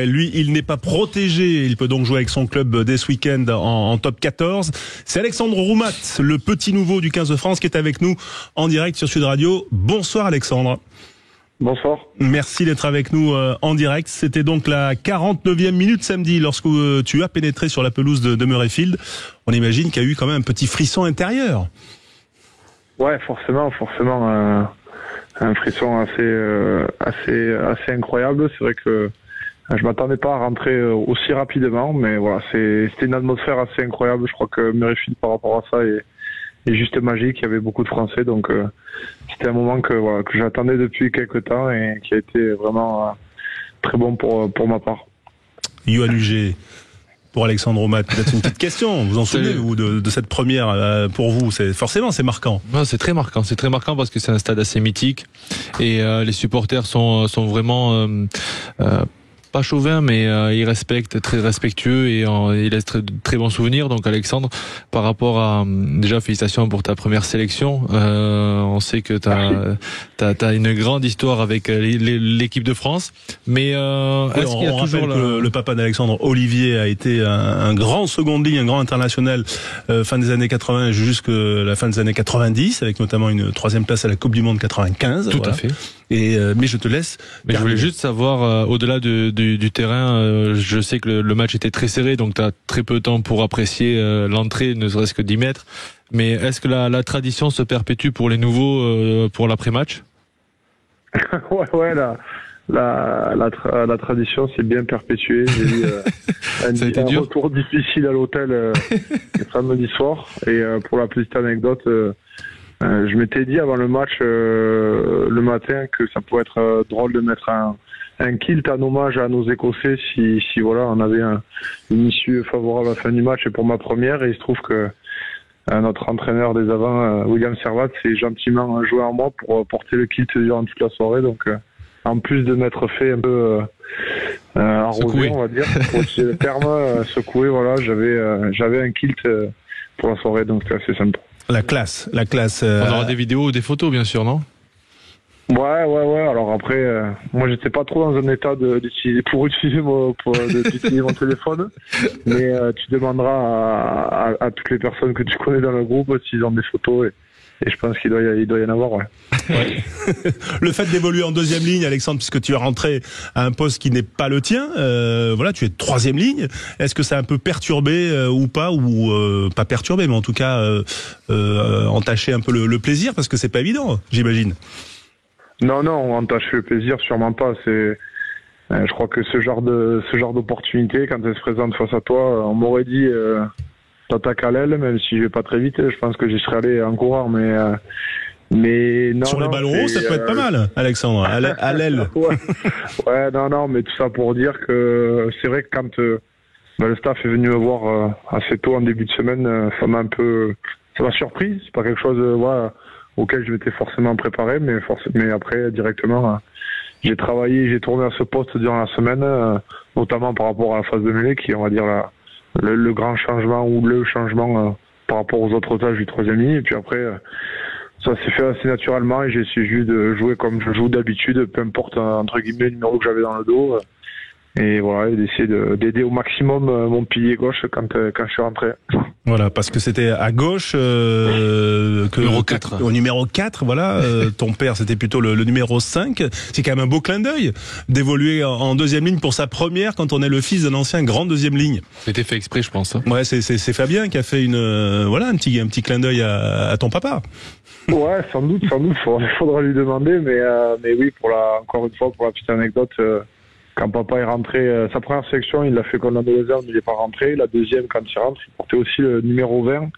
Lui, il n'est pas protégé. Il peut donc jouer avec son club dès ce week-end en top 14. C'est Alexandre Roumat, le petit nouveau du 15 de France, qui est avec nous en direct sur Sud Radio. Bonsoir Alexandre. Bonsoir. Merci d'être avec nous en direct. C'était donc la 49e minute samedi lorsque tu as pénétré sur la pelouse de Murrayfield. On imagine qu'il y a eu quand même un petit frisson intérieur. Ouais, forcément, un frisson assez incroyable. C'est vrai que je m'attendais pas à rentrer aussi rapidement, mais voilà, c'était une atmosphère assez incroyable. Je crois que Murrayfield par rapport à ça est juste magique. Il y avait beaucoup de Français, donc c'était un moment que j'attendais depuis quelques temps et qui a été vraiment très bon pour ma part. Yoann Huget, pour Alexandre Roumat, peut-être une petite question. Vous en souvenez-vous de cette première pour vous? Forcément, c'est marquant. Non, c'est très marquant parce que c'est un stade assez mythique et les supporters sont vraiment pas chauvin, mais il respecte, très respectueux et il laisse très bons souvenirs. Donc Alexandre, par rapport à déjà félicitations pour ta première sélection. On sait que t'as une grande histoire avec l'équipe de France, mais est-ce qu'il y a toujours le papa d'Alexandre, Olivier, a été un grand seconde ligne, un grand international fin des années 80 jusqu'à la fin des années 90, avec notamment une 3e place à la Coupe du Monde 95. Tout à fait. Mais je te laisse. Mais je voulais juste savoir, au-delà du terrain, je sais que le match était très serré, donc tu as très peu de temps pour apprécier l'entrée, ne serait-ce que 10 mètres. Mais est-ce que la tradition se perpétue pour les nouveaux pour l'après-match? Ouais, la tradition s'est bien perpétuée. J'ai eu un retour difficile à l'hôtel le samedi soir. Et pour la petite anecdote, je m'étais dit avant le match le matin que ça pourrait être drôle de mettre un kilt en hommage à nos Écossais si voilà, on avait une issue favorable à la fin du match et pour ma première. Et il se trouve que notre entraîneur des avants, William Servat, s'est gentiment joué en moi pour porter le kilt durant toute la soirée. Donc en plus de m'être fait un peu arrosé, on va dire, pour utiliser le terme, secoué, voilà, j'avais un kilt pour la soirée, donc c'était assez sympa. La classe. On aura des vidéos ou des photos, bien sûr, non? Ouais. Alors après, moi j'étais pas trop dans un état d'utiliser mon téléphone, mais tu demanderas à toutes les personnes que tu connais dans le groupe s'ils ont des photos et je pense qu'il doit y en avoir. Ouais. Le fait d'évoluer en 2e ligne, Alexandre, puisque tu es rentré à un poste qui n'est pas le tien, voilà, tu es 3e ligne. Est-ce que ça a un peu perturbé ou pas, ou pas perturbé, mais en tout cas entaché un peu le plaisir, parce que c'est pas évident, j'imagine. Non, entacher le plaisir, sûrement pas. Je crois que ce genre d'opportunité, quand elle se présente face à toi, on m'aurait dit t'attaques à l'aile, même si je vais pas très vite, je pense que j'y serais allé en courant, mais non. Sur les ballons hauts, ça peut être pas mal, Alexandre, à l'aile. Ouais, non, mais tout ça pour dire que c'est vrai que quand le staff est venu me voir assez tôt en début de semaine, ça m'a surpris. C'est pas quelque chose auquel je m'étais forcément préparé, mais après directement j'ai travaillé, j'ai tourné à ce poste durant la semaine, notamment par rapport à la phase de mêlée qui est, on va dire, le grand changement ou le changement par rapport aux autres tâches du 3e ligne. Et puis après ça s'est fait assez naturellement et j'ai essayé de jouer comme je joue d'habitude, peu importe entre guillemets le numéro que j'avais dans le dos. Et voilà, et d'essayer d'aider au maximum mon pilier gauche quand je suis rentré. Voilà, parce que c'était à gauche numéro 4. Au numéro 4, voilà. Ton père, c'était plutôt le numéro 5. C'est quand même un beau clin d'œil d'évoluer en 2e ligne pour sa première quand on est le fils d'un ancien grand 2e ligne. C'était fait exprès, je pense. Hein. Ouais, c'est Fabien qui a fait un petit clin d'œil à ton papa. Ouais, sans doute, faudra lui demander, mais oui, encore une fois, pour la petite anecdote, quand papa est rentré, sa première sélection, il l'a fait comme adolescent, il n'est pas rentré. La deuxième, quand il rentre, il portait aussi le numéro 20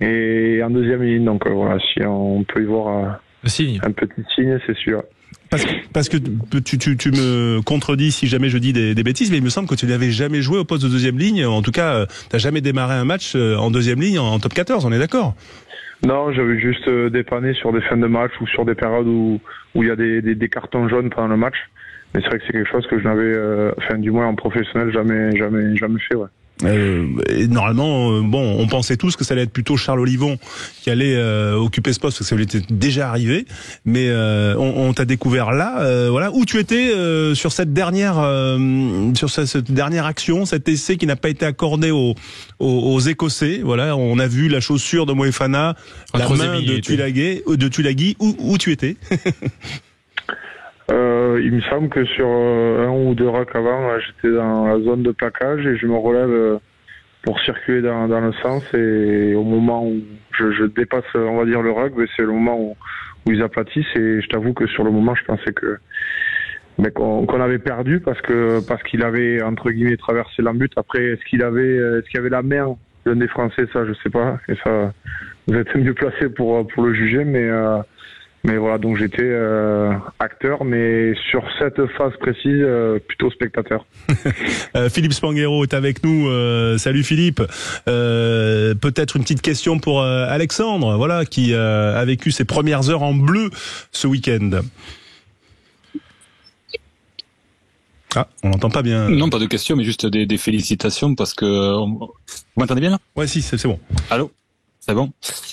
et en 2e ligne. Donc voilà, si on peut y voir un petit signe, c'est sûr. Parce que tu me contredis si jamais je dis des bêtises, mais il me semble que tu n'avais jamais joué au poste de 2e ligne. En tout cas, tu n'as jamais démarré un match en 2e ligne en top 14, on est d'accord? Non, j'avais juste dépanné sur des fins de match ou sur des périodes où il y a des cartons jaunes pendant le match. Mais c'est vrai que c'est quelque chose que je n'avais, du moins en professionnel, jamais fait, ouais. Et normalement, bon, on pensait tous que ça allait être plutôt Charles Olivon qui allait occuper ce poste, parce que ça lui était déjà arrivé. Mais on t'a découvert là, voilà, où tu étais sur cette dernière action, cet essai qui n'a pas été accordé aux Écossais. Voilà, on a vu la chaussure de Moefana, la main de Tuilagi. Où tu étais? Il me semble que sur un ou deux racks avant, j'étais dans la zone de plaquage et je me relève pour circuler dans le sens, et au moment où je dépasse, on va dire, le rack, c'est le moment où ils aplatissent, et je t'avoue que sur le moment, je pensais qu'on avait perdu parce qu'il avait, entre guillemets, traversé l'embut. Après, est-ce qu'il y avait la main d'un des Français, ça je sais pas, et ça vous êtes mieux placé pour le juger, mais voilà, donc j'étais acteur, mais sur cette phase précise, plutôt spectateur. Philippe Spanghero est avec nous. Salut Philippe. Peut-être une petite question pour Alexandre, voilà, qui a vécu ses premières heures en bleu ce week-end. Ah, on n'entend pas bien. Non, pas de question, mais juste des félicitations, parce que... Vous m'entendez bien là? Ouais, si, c'est bon. Allô? C'est bon?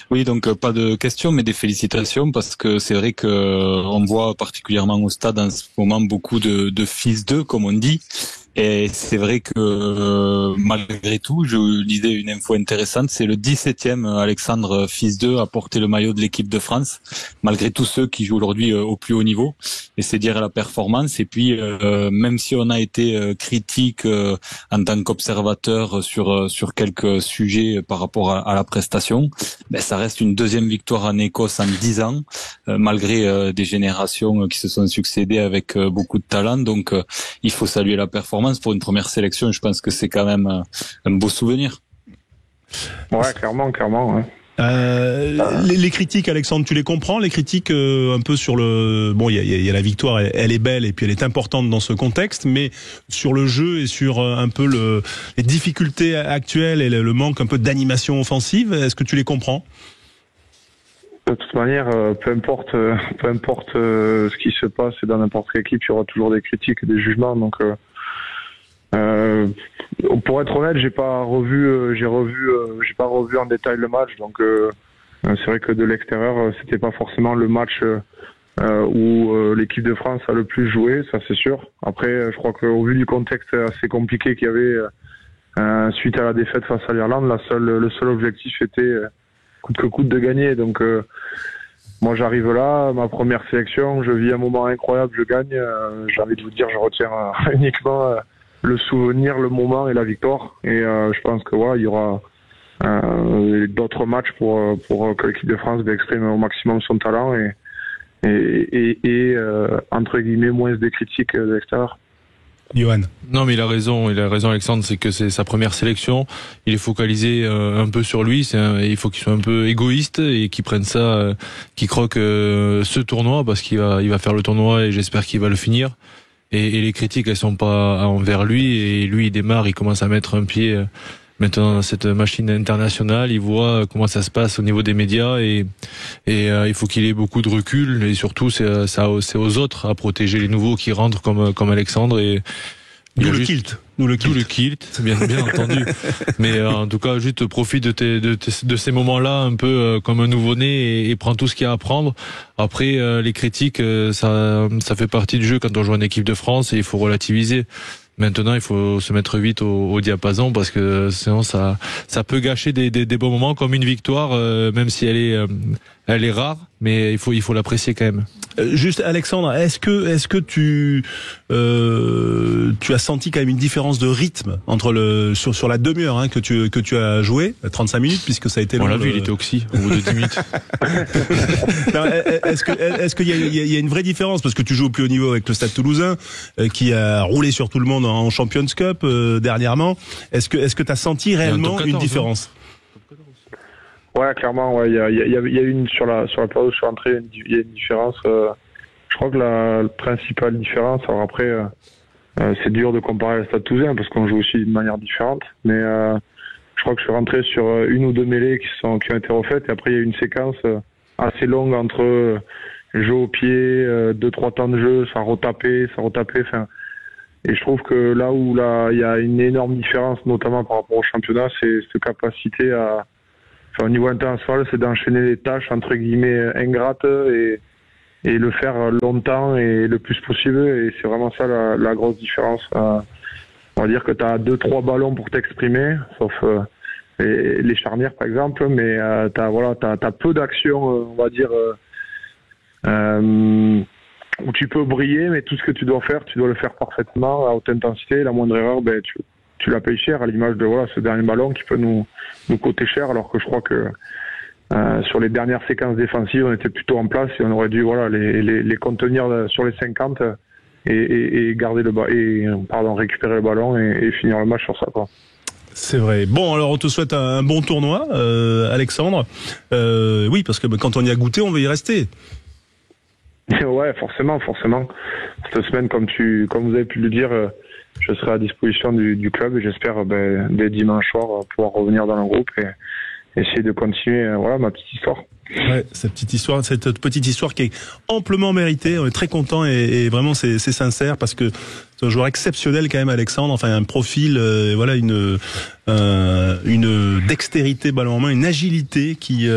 Oui, donc pas de questions, mais des félicitations, parce que c'est vrai que on voit particulièrement au stade en ce moment beaucoup de fils d'eux, comme on dit. Et c'est vrai que malgré tout, je lisais une info intéressante, c'est le 17e Alexandre fils d'eux à porter le maillot de l'équipe de France, malgré tous ceux qui jouent aujourd'hui au plus haut niveau. Et c'est dire la performance. Et puis même si on a été critique en tant qu'observateur sur quelques sujets par rapport à la prestation, ben ça reste une deuxième victoire en Écosse en 10 ans, malgré des générations qui se sont succédées avec beaucoup de talent. Donc il faut saluer la performance. Pour une première sélection, je pense que c'est quand même un beau souvenir. Ouais, clairement. Ouais. Les critiques, Alexandre, tu les comprends? Les critiques un peu sur le... Bon, il y a la victoire, elle est belle et puis elle est importante dans ce contexte, mais sur le jeu et sur un peu les difficultés actuelles et le manque un peu d'animation offensive, est-ce que tu les comprends? De toute manière, peu importe ce qui se passe dans n'importe quelle équipe, il y aura toujours des critiques et des jugements. Donc, pour être honnête, j'ai pas revu en détail le match. Donc, c'est vrai que de l'extérieur, c'était pas forcément le match où l'équipe de France a le plus joué, ça c'est sûr. Après, je crois qu'au vu du contexte assez compliqué qu'il y avait suite à la défaite face à l'Irlande, le seul objectif était coûte que coûte de gagner. Donc moi j'arrive là, ma première sélection, je vis un moment incroyable, je gagne. J'ai envie de vous dire, je retiens uniquement le souvenir, le moment et la victoire. Et je pense que voilà, il y aura d'autres matchs pour que l'équipe de France exprime au maximum son talent et entre guillemets moins des critiques de l'extérieur. Johan. Non, mais il a raison Alexandre, c'est que c'est sa première sélection, il est focalisé un peu sur lui, il faut qu'il soit un peu égoïste et qu'il prenne ça, qu'il croque ce tournoi, parce qu'il va faire le tournoi et j'espère qu'il va le finir. Et les critiques, elles sont pas envers lui, et lui il démarre, il commence à mettre un pied maintenant dans cette machine internationale, il voit comment ça se passe au niveau des médias, et il faut qu'il ait beaucoup de recul, et surtout c'est aux autres à protéger les nouveaux qui rentrent comme Alexandre. Et Nous le kilt, bien entendu. Mais en tout cas, juste profite de ces moments-là un peu comme un nouveau-né, et prends tout ce qu'il y a à apprendre. Après, les critiques, ça fait partie du jeu quand on joue en équipe de France, et il faut relativiser. Maintenant, il faut se mettre vite au diapason, parce que sinon ça peut gâcher des bons moments, comme une victoire, même si elle est rare, mais il faut l'apprécier quand même. Juste Alexandre, est-ce que tu as senti quand même une différence de rythme entre sur la demi-heure que tu as joué, 35 minutes, puisque ça a été on l'a vu, il était oxy au bout de 10 minutes. Non, est-ce qu'il y a une vraie différence, parce que tu joues au plus haut niveau avec le Stade Toulousain, qui a roulé sur tout le monde en Champions Cup dernièrement. Est-ce que tu as senti réellement une différence? Ouais, clairement, ouais. Il y a une sur la période où je suis entré, il y a une différence. Je crois que la principale différence, alors après, c'est dur de comparer le Stade Toulousain parce qu'on joue aussi d'une manière différente, mais je crois que je suis rentré sur une ou deux mêlées qui ont été refaites, et après il y a eu une séquence assez longue entre jeu au pied, 2-3 temps de jeu, ça retaper. Enfin, Et je trouve que là où il y a une énorme différence, notamment par rapport au championnat, c'est cette capacité à, enfin, au niveau international, c'est d'enchaîner les tâches entre guillemets ingrates et le faire longtemps et le plus possible. Et c'est vraiment ça la grosse différence. On va dire que tu as 2-3 ballons pour t'exprimer, sauf les charnières par exemple, mais t'as peu d'actions, on va dire, où tu peux briller, mais tout ce que tu dois faire, tu dois le faire parfaitement à haute intensité. La moindre erreur, tu la payes cher, à l'image de ce dernier ballon qui peut nous coûter cher, alors que je crois que sur les dernières séquences défensives, on était plutôt en place et on aurait dû les contenir sur les 50 et garder récupérer le ballon et finir le match sur ça, quoi. C'est vrai. Bon, alors on te souhaite un bon tournoi, Alexandre. Oui, parce que quand on y a goûté, on veut y rester. Ouais, forcément. Cette semaine, comme vous avez pu le dire, je serai à disposition du club et j'espère dès dimanche soir pouvoir revenir dans le groupe et essayer de continuer ma petite histoire. Ouais, cette petite histoire qui est amplement méritée. On est très content et vraiment c'est sincère parce que c'est un joueur exceptionnel quand même, Alexandre. Enfin, un profil, une dextérité ballon en main, une agilité qui,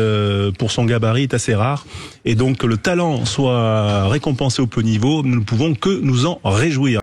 pour son gabarit, est assez rare. Et donc que le talent soit récompensé au plus haut niveau, nous ne pouvons que nous en réjouir.